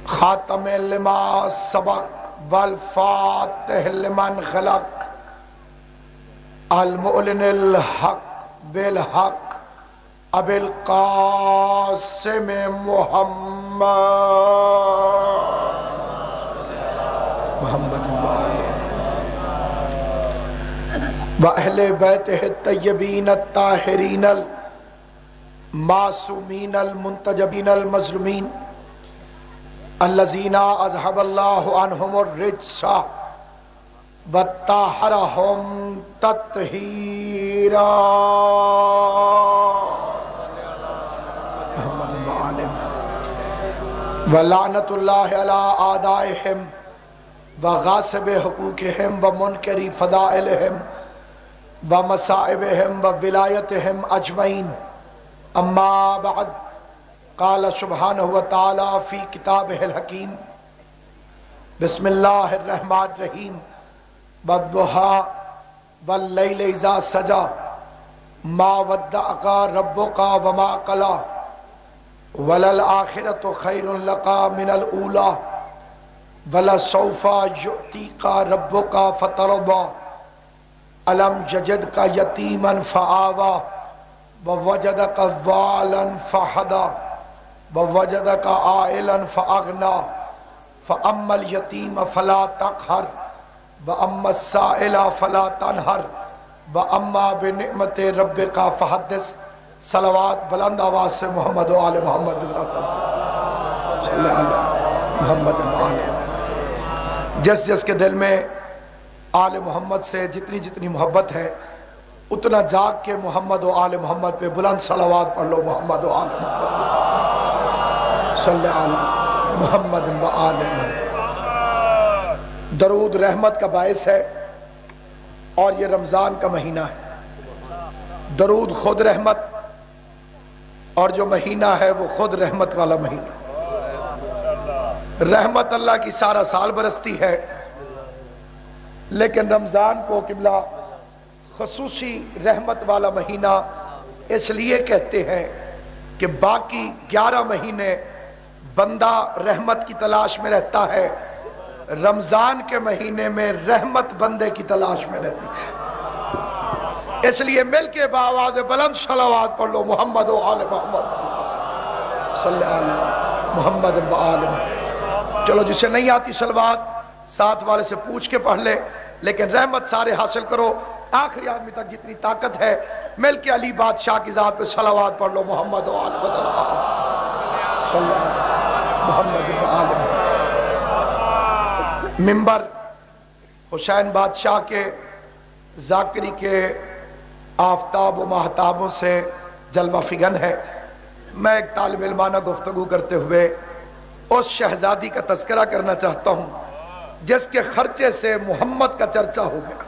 خاتم لما سبق والفاتح لمن خلق المعلن الحق بالحق ابی القاسم محمد وأہل بیتہ الطیبین الطاہرین المعصومین المنتجبین المظلومین الذین اذهب اللہ عنہم الرجس وطہرہم تطہیرا محمد وآلہ ولعنۃ اللہ علی اعدائہم وغاصب حقوقہم ومنکر فضائلہم ومصائبہم وولایتہم اجمعین اما بعد قال سبحانہ وتعالی فی کتابہ الحکیم بسم اللہ الرحمن الرحیم والضحی واللیل اذا سجی ما ودعک ربک وما قلی وللآخرۃ خیر لک من الاولی وَلَسَوْفَ يُؤْتِيكَ رَبُّكَ فَتَرْضَىٰ أَلَمْ يَجِدْكَ يَتِيمًا فَآوَىٰ وَوَجَدَكَ ضَالًا فَهَدَىٰ وَوَجَدَكَ عَائِلًا فَأَغْنَىٰ فَأَمَّا الْيَتِيمَ فَلَا تَقْهَرْ وَأَمَّا السَّائِلَ فَلَا تَنْهَرْ وَأَمَّا بِنِعْمَتِ رَبِّكَ فَحَدِّثْ صلوات بلند آواز سے محمد و آل محمد صلی اللہ محمد و آل جس جس کے دل میں آل محمد سے جتنی جتنی محبت ہے اتنا جاگ کے محمد و آل محمد پہ بلند صلوات پڑھ لو محمد و آل محمد صلی اللہ محمد و آل محمد درود رحمت کا باعث ہے اور یہ رمضان کا مہینہ ہے درود خود رحمت اور جو مہینہ ہے وہ خود رحمت والا مہینہ رحمت اللہ کی سارا سال برستی ہے لیکن رمضان کو قبلہ خصوصی رحمت والا مہینہ اس لیے کہتے ہیں کہ باقی 11 مہینے بندہ رحمت کی تلاش میں رہتا ہے رمضان کے مہینے میں رحمت بندے کی تلاش میں رہتی ہے اس لیے مل کے بآواز بلند صلوات پڑھ لو محمد و آل محمد صلی اللہ محمد و آل محمد چلو جسے نہیں آتی صلوات ساتھ والے سے پوچھ کے پڑھ لے لیکن رحمت سارے حاصل کرو آخری آدمی تک جتنی طاقت ہے مل کے علی بادشاہ کی ذات پہ صلوات پڑھ لو محمد و آل محمد و آل ممبر حسین بادشاہ کے ذاکری کے آفتاب و مہتابوں سے جلوہ فگن ہے میں ایک طالب علمانہ گفتگو کرتے ہوئے اس شہزادی کا تذکرہ کرنا چاہتا ہوں جس کے خرچے سے محمد کا چرچا ہو گیا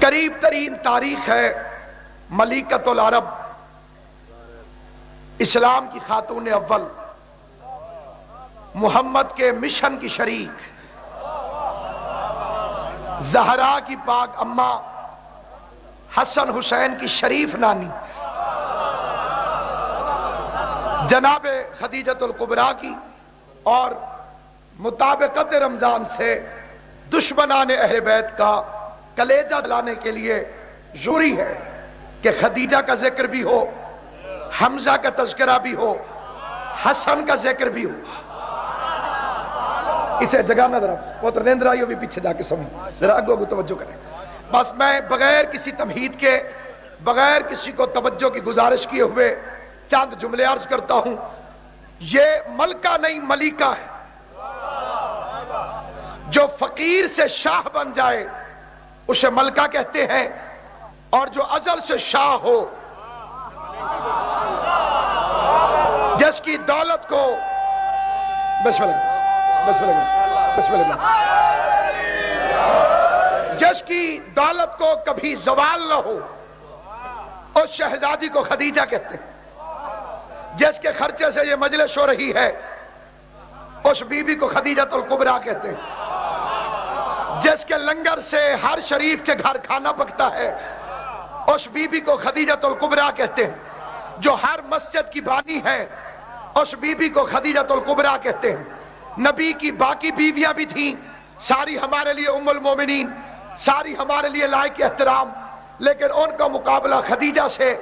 قریب ترین تاریخ ہے ملکۃ العرب اسلام کی خاتون اول محمد کے مشن کی شریک زہرا کی پاک اماں حسن حسین کی شریف نانی جناب خدیجۃ الکبریٰ کی اور مطابقت رمضان سے دشمنان اہل بیت کا کلیجہ دلانے کے لیے ضروری ہے کہ خدیجہ کا ذکر بھی ہو حمزہ کا تذکرہ بھی ہو حسن کا ذکر بھی ہو اسے جگانا ذرا وہ تو نیندر آئیو بھی پیچھے جا کے سمجھ ذرا اگو اگو توجہ کریں بس میں بغیر کسی تمہید کے بغیر کسی کو توجہ کی گزارش کیے ہوئے چاند جملے عرض کرتا ہوں یہ ملکہ نہیں ملیکہ ہے جو فقیر سے شاہ بن جائے اسے ملکہ کہتے ہیں اور جو ازل سے شاہ ہو جس کی دولت کو بسم اللہ بسم اللہ بسم اللہ جس کی دولت کو کبھی زوال نہ ہو اس شہزادی کو خدیجہ کہتے ہیں جس کے خرچے سے یہ مجلس ہو رہی ہے اس بی بی کو خدیجۃ الکبریٰ کہتے ہیں جس کے لنگر سے ہر شریف کے گھر کھانا پکتا ہے اس بی بی کو خدیجۃ الکبریٰ کہتے ہیں جو ہر مسجد کی بانی ہے، اس بی بی کو خدیجۃ الکبریٰ کہتے ہیں۔ نبی کی باقی بیویاں بھی تھیں، ساری ہمارے لیے ام المومنین، ساری ہمارے لیے لائق احترام، لیکن ان کا مقابلہ خدیجہ سے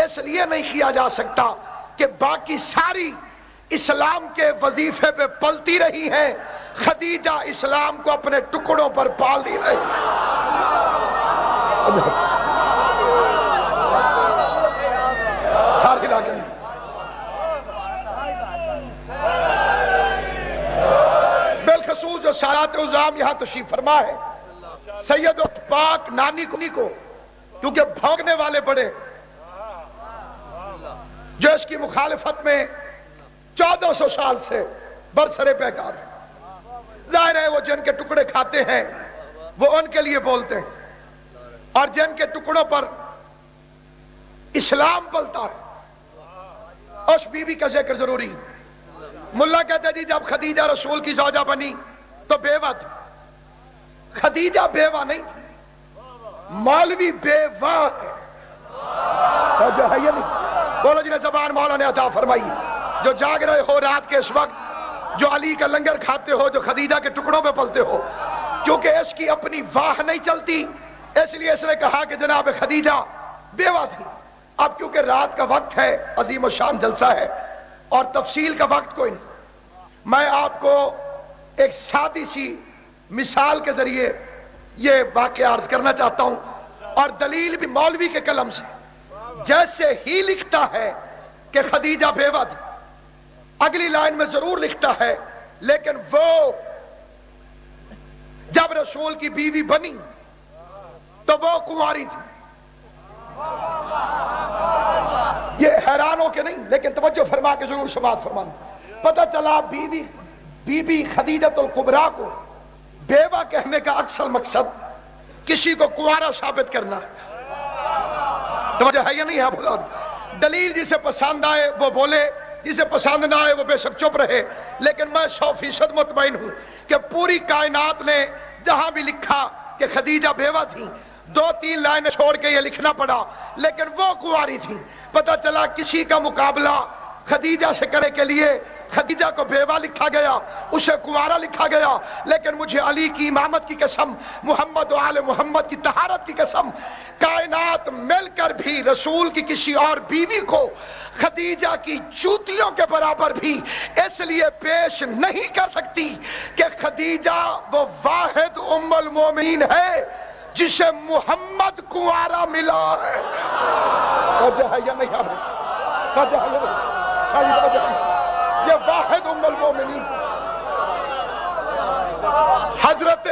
اس لیے نہیں کیا جا سکتا کہ باقی ساری اسلام کے وظیفے پہ پلتی رہی ہیں، خدیجہ اسلام کو اپنے ٹکڑوں پر پال دی رہی۔ ساری لاگن بالخصوص جو سادات عظام یہاں تشریف فرما ہے، سید پاک نانی کو کیونکہ بھونکنے والے بڑے، جو اس کی مخالفت میں 1400 سال سے برسرے پیکار، ظاہر ہے وہ جن کے ٹکڑے کھاتے ہیں وہ ان کے لیے بولتے ہیں، اور جن کے ٹکڑوں پر اسلام پلتا ہے اس بی بی کا ذکر ضروری۔ ملا کہتے ہیں جی جب خدیجہ رسول کی زوجہ بنی تو بیوہ تھی، خدیجہ بیوہ نہیں تھی، مولوی بیوہ ہے۔ جو ہے یہ نہیں بولو جنہیں زبان مولا نے عطا فرمائی، جو جاگ رہے ہو رات کے اس وقت، جو علی کا لنگر کھاتے ہو، جو خدیجہ کے ٹکڑوں پہ پلتے ہو، کیونکہ اس کی اپنی واہ نہیں چلتی، اس لیے اس نے کہا کہ جناب خدیجہ بیوہ تھی۔ اب کیونکہ رات کا وقت ہے، عظیم الشان جلسہ ہے اور تفصیل کا وقت کوئی نہیں، میں آپ کو ایک سادی سی مثال کے ذریعے یہ واقعہ عرض کرنا چاہتا ہوں، اور دلیل بھی مولوی کے قلم سے، جیسے ہی لکھتا ہے کہ خدیجہ بیوہ تھی، اگلی لائن میں ضرور لکھتا ہے لیکن وہ جب رسول کی بیوی بنی تو وہ کنواری تھی۔ یہ حیرانوں کے نہیں، لیکن توجہ فرما کے ضرور سماعت فرمانا۔ پتہ چلا بی بی خدیجۃ الکبریٰ کو بیوہ کہنے کا اکثر مقصد کسی کو کنوارا ثابت کرنا ہے۔ توجہ ہے یا نہیں ہے؟ بلا دلیل جسے پسند آئے وہ بولے، جسے پسند نہ آئے وہ بے شک چپ رہے، لیکن میں 100% مطمئن ہوں کہ پوری کائنات نے جہاں بھی لکھا کہ خدیجہ بیوہ تھی، 2-3 لائنیں چھوڑ کے یہ لکھنا پڑا لیکن وہ کنواری تھی۔ پتہ چلا کسی کا مقابلہ خدیجہ سے کرنے کے لیے خدیجہ کو بیوہ لکھا گیا، اسے کنوارا لکھا گیا، لیکن مجھے علی کی امامت کی قسم، محمد و آل محمد کی طہارت کی قسم، کائنات مل کر بھی رسول کی کسی اور بیوی کو خدیجہ کی جوتیوں کے برابر بھی اس لیے پیش نہیں کر سکتی کہ خدیجہ وہ واحد ام المومنین ہے جسے محمد کنوارا ملا ہے۔ وجہ ہے یا نہیں؟ وجہ ہے یا نہیں؟ یہ واحد ام المومنین حضرت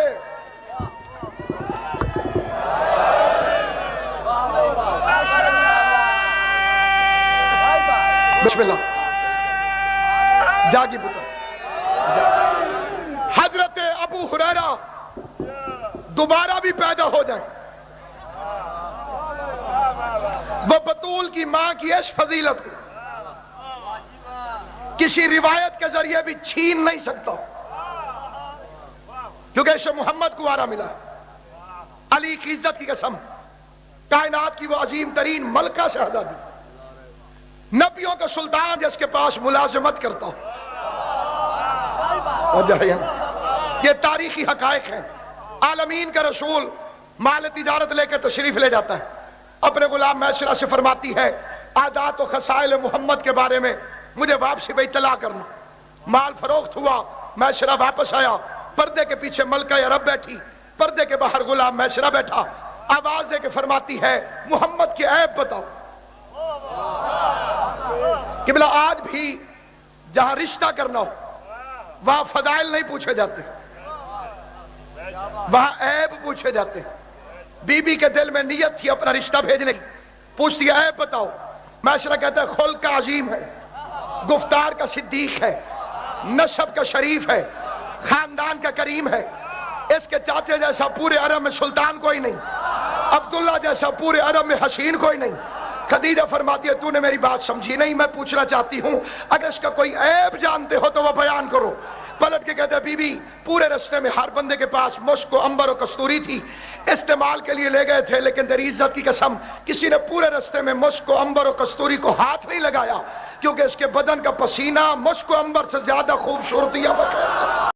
بسم اللہ جاگی پتر حضرت ابو ہریرہ دوبارہ بھی پیدا ہو جائیں، وہ بطول کی ماں کی اس فضیلت کو کسی روایت کے ذریعے بھی چھین نہیں سکتا، کیونکہ اسے محمد کنوارا ملا ہے۔ علی کی عزت کی قسم، کائنات کی وہ عظیم ترین ملکہ شہزادی، نبیوں کا سلطان جس کے پاس ملازمت کرتا ہو۔ یہ تاریخی حقائق ہیں۔ عالمین کا رسول مال تجارت لے کر تشریف لے جاتا ہے، اپنے غلام میسرہ سے فرماتی ہے عادات و خصائل محمد کے بارے میں مجھے واپسی پہ اطلاع کرنا۔ مال فروخت ہوا، میسرہ واپس آیا، پردے کے پیچھے ملکہ عرب بیٹھی، پردے کے باہر غلام میسرہ بیٹھا، آواز دے کے فرماتی ہے محمد کے عیب بتاؤ۔ قبلہ آج بھی جہاں رشتہ کرنا ہو وہاں فضائل نہیں پوچھے جاتے، وہاں عیب پوچھے جاتے ہیں۔ بی بی کے دل میں نیت تھی اپنا رشتہ بھیجنے کی، پوچھتی ہے عیب بتاؤ۔ میسرہ کہتا ہے خلق کا عظیم ہے، گفتار کا صدیق ہے، نسب کا شریف ہے، خاندان کا کریم ہے، اس کے چاچے جیسا پورے عرب میں سلطان کوئی نہیں، عبداللہ جیسا پورے عرب میں حسین کوئی نہیں۔ خدیجہ فرماتی ہے تو نے میری بات سمجھی نہیں، میں پوچھنا چاہتی ہوں اگر اس کا کوئی عیب جانتے ہو تو وہ بیان کرو۔ پلٹ کے کہتے ہیں بی بی پورے رستے میں ہر بندے کے پاس مشک و عنبر و کستوری تھی، استعمال کے لیے لے گئے تھے، لیکن تیری عزت کی قسم کسی نے پورے رستے میں مشک و عنبر و کستوری کو ہاتھ نہیں لگایا، کیونکہ اس کے بدن کا پسینہ مشک و عنبر سے زیادہ خوبصورتی ہے۔